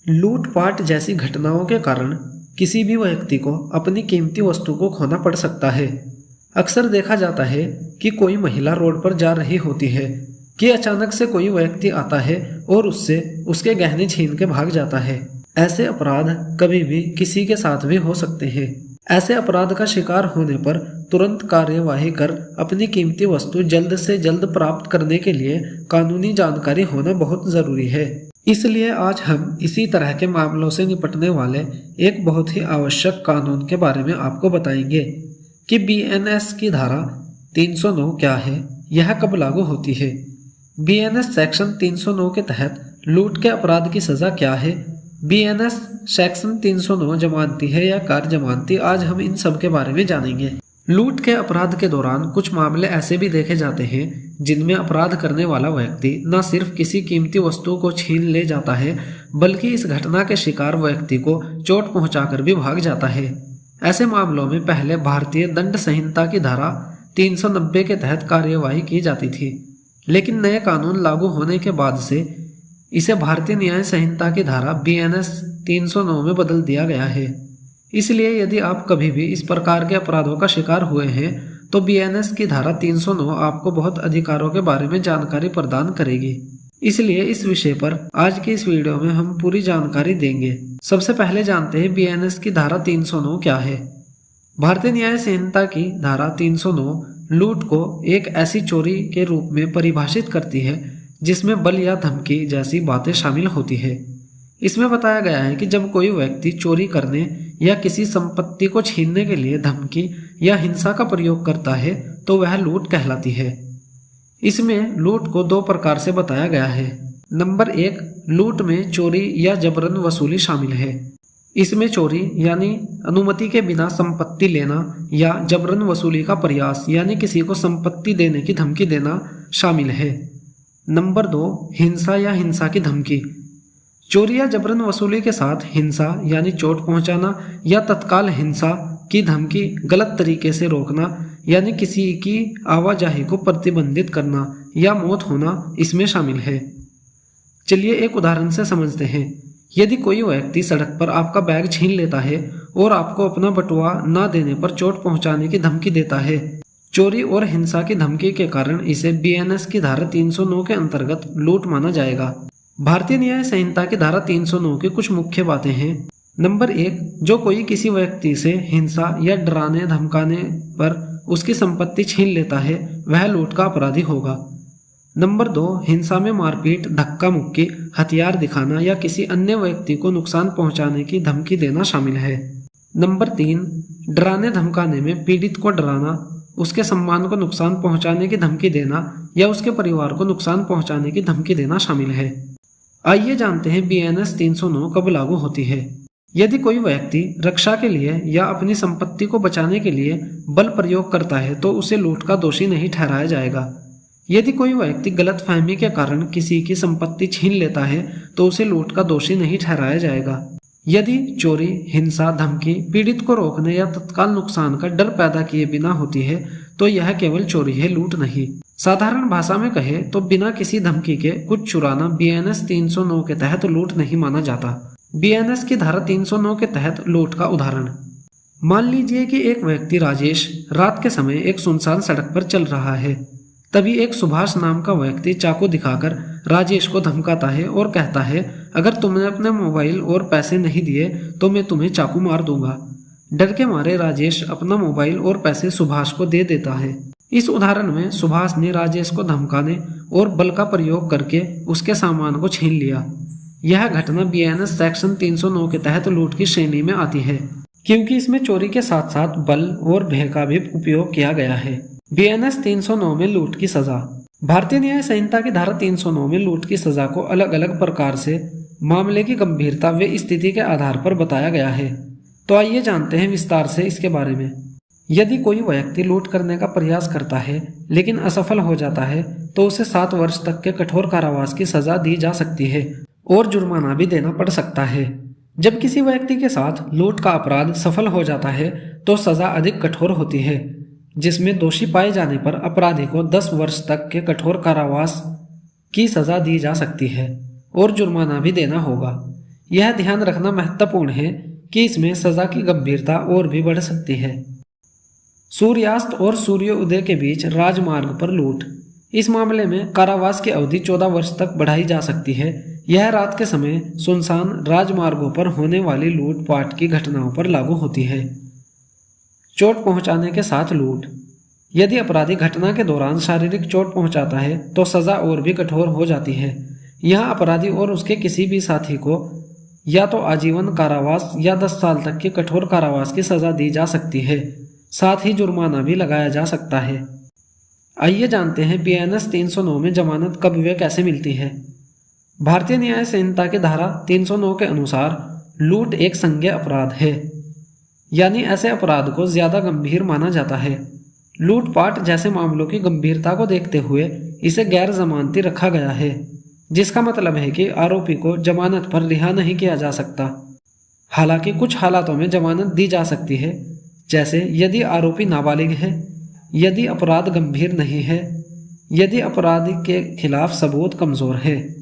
लूटपाट जैसी घटनाओं के कारण किसी भी व्यक्ति को अपनी कीमती वस्तु को खोना पड़ सकता है। अक्सर देखा जाता है कि कोई महिला रोड पर जा रही होती है कि अचानक से कोई व्यक्ति आता है और उससे उसके गहने छीन के भाग जाता है। ऐसे अपराध कभी भी किसी के साथ भी हो सकते हैं। ऐसे अपराध का शिकार होने पर तुरंत कार्यवाही कर अपनी कीमती वस्तु जल्द से जल्द प्राप्त करने के लिए कानूनी जानकारी होना बहुत जरूरी है। इसलिए आज हम इसी तरह के मामलों से निपटने वाले एक बहुत ही आवश्यक कानून के बारे में आपको बताएंगे कि बीएनएस की धारा 309 क्या है, यह कब लागू होती है, बीएनएस सेक्शन 309 के तहत लूट के अपराध की सजा क्या है, बीएनएस सेक्शन 309 जमानती है या कार जमानती। आज हम इन सब के बारे में जानेंगे। लूट के अपराध के दौरान कुछ मामले ऐसे भी देखे जाते हैं जिनमें अपराध करने वाला व्यक्ति न सिर्फ किसी कीमती वस्तु को छीन ले जाता है बल्कि इस घटना के शिकार व्यक्ति को चोट पहुंचाकर भी भाग जाता है। ऐसे मामलों में पहले भारतीय दंड संहिता की धारा 390 के तहत कार्यवाही की जाती थी, लेकिन नए कानून लागू होने के बाद से इसे भारतीय न्याय संहिता की धारा बीएनएस 309 में बदल दिया गया है। इसलिए यदि आप कभी भी इस प्रकार के अपराधों का शिकार हुए हैं तो बीएनएस की धारा 309 आपको बहुत अधिकारों के बारे में जानकारी प्रदान करेगी। इसलिए इस विषय पर आज की इस वीडियो में हम पूरी जानकारी देंगे। सबसे पहले जानते हैं बीएनएस की धारा 309 क्या है। भारतीय न्याय संहिता की धारा 309 लूट को एक ऐसी चोरी के रूप में परिभाषित करती है जिसमें बल या धमकी जैसी बातें शामिल होती है। इसमें बताया गया है कि जब कोई व्यक्ति चोरी करने या किसी संपत्ति को छीनने के लिए धमकी या हिंसा का प्रयोग करता है तो वह लूट कहलाती है। इसमें लूट को दो प्रकार से बताया गया है। नंबर 1, लूट में चोरी या जबरन वसूली शामिल है। इसमें चोरी यानी अनुमति के बिना संपत्ति लेना या जबरन वसूली का प्रयास यानी किसी को संपत्ति देने की धमकी देना शामिल है। नंबर 2, हिंसा या हिंसा की धमकी। चोरी या जबरन वसूली के साथ हिंसा यानी चोट पहुंचाना या तत्काल हिंसा की धमकी, गलत तरीके से रोकना यानी किसी की आवाजाही को प्रतिबंधित करना या मौत होना इसमें शामिल है। चलिए एक उदाहरण से समझते हैं। यदि कोई व्यक्ति सड़क पर आपका बैग छीन लेता है और आपको अपना बटुआ न देने पर चोट पहुंचाने की धमकी देता है, चोरी और हिंसा की धमकी के कारण इसे बीएनएस की धारा 309 के अंतर्गत लूट माना जाएगा। भारतीय न्याय संहिता की धारा 309 की कुछ मुख्य बातें हैं। नंबर 1, जो कोई किसी व्यक्ति से हिंसा या डराने धमकाने पर उसकी संपत्ति छीन लेता है वह लूट का अपराधी होगा। नंबर 2, हिंसा में मारपीट, धक्का मुक्की, हथियार दिखाना या किसी अन्य व्यक्ति को नुकसान पहुंचाने की धमकी देना शामिल है। नंबर 3, डराने धमकाने में पीड़ित को डराना, उसके सम्मान को नुकसान पहुंचाने की धमकी देना या उसके परिवार को नुकसान पहुंचाने की धमकी देना शामिल है। आइए जानते हैं बीएनएस 309 कब लागू होती है। यदि कोई व्यक्ति रक्षा के लिए या अपनी संपत्ति को बचाने के लिए बल प्रयोग करता है तो उसे लूट का दोषी नहीं ठहराया जाएगा। यदि कोई व्यक्ति गलतफहमी के कारण किसी की संपत्ति छीन लेता है तो उसे लूट का दोषी नहीं ठहराया जाएगा। यदि चोरी, हिंसा, धमकी पीड़ित को रोकने या तत्काल नुकसान का डर पैदा किए बिना होती है तो यह केवल चोरी है, लूट नहीं। साधारण भाषा में कहे तो बिना किसी धमकी के कुछ चुराना बीएनएस 309 के तहत लूट नहीं माना जाता। बीएनएस की धारा 309 के तहत लूट का उदाहरण, मान लीजिए कि एक व्यक्ति राजेश रात के समय एक सुनसान सड़क पर चल रहा है। तभी एक सुभाष नाम का व्यक्ति चाकू दिखाकर राजेश को धमकाता है और कहता है, अगर तुमने अपने मोबाइल और पैसे नहीं दिए तो मैं तुम्हें चाकू मार दूंगा। डर के मारे राजेश अपना मोबाइल और पैसे सुभाष को दे देता है। इस उदाहरण में सुभाष ने राजेश को धमकाने और बल का प्रयोग करके उसके सामान को छीन लिया। यह घटना बीएनएस सेक्शन 309 के तहत लूट की श्रेणी में आती है क्योंकि इसमें चोरी के साथ साथ बल और भय का भी उपयोग किया गया है। बीएनएस 309 में लूट की सजा। भारतीय न्याय संहिता की धारा 309 में लूट की सजा को अलग अलग प्रकार से मामले की गंभीरता व स्थिति के आधार पर बताया गया है। तो आइए जानते हैं विस्तार से इसके बारे में। यदि कोई व्यक्ति लूट करने का प्रयास करता है लेकिन असफल हो जाता है तो उसे 7 वर्ष तक के कठोर कारावास की सजा दी जा सकती है और जुर्माना भी देना पड़ सकता है। जब किसी व्यक्ति के साथ लूट का अपराध सफल हो जाता है तो सजा अधिक कठोर होती है, जिसमें दोषी पाए जाने पर अपराधी को 10 वर्ष तक के कठोर कारावास की सजा दी जा सकती है और जुर्माना भी देना होगा। यह ध्यान रखना महत्वपूर्ण है कि इसमें सजा की गंभीरता और भी बढ़ सकती है। सूर्यास्त और सूर्योदय के बीच राजमार्ग पर लूट। इस मामले में कारावास की अवधि 14 वर्ष तक बढ़ाई जा सकती है। यह रात के समय सुनसान राजमार्गों पर होने वाली लूटपाट की घटनाओं पर लागू होती है। चोट पहुंचाने के साथ लूट। यदि अपराधी घटना के दौरान शारीरिक चोट पहुंचाता है तो सजा और भी कठोर हो जाती है। यहाँ अपराधी और उसके किसी भी साथी को या तो आजीवन कारावास या 10 साल तक की कठोर कारावास की सजा दी जा सकती है। साथ ही जुर्माना भी लगाया जा सकता है। आइए जानते हैं BNS 309 में जमानत कब व कैसे मिलती है। भारतीय न्याय संहिता की धारा 309 के अनुसार लूट एक संज्ञेय अपराध है, यानी ऐसे अपराध को ज्यादा गंभीर माना जाता है। लूटपाट जैसे मामलों की गंभीरता को देखते हुए इसे गैर जमानती रखा गया है, जिसका मतलब है कि आरोपी को जमानत पर रिहा नहीं किया जा सकता। हालांकि कुछ हालातों में जमानत दी जा सकती है, जैसे यदि आरोपी नाबालिग है, यदि अपराध गंभीर नहीं है, यदि अपराधी के खिलाफ सबूत कमजोर है।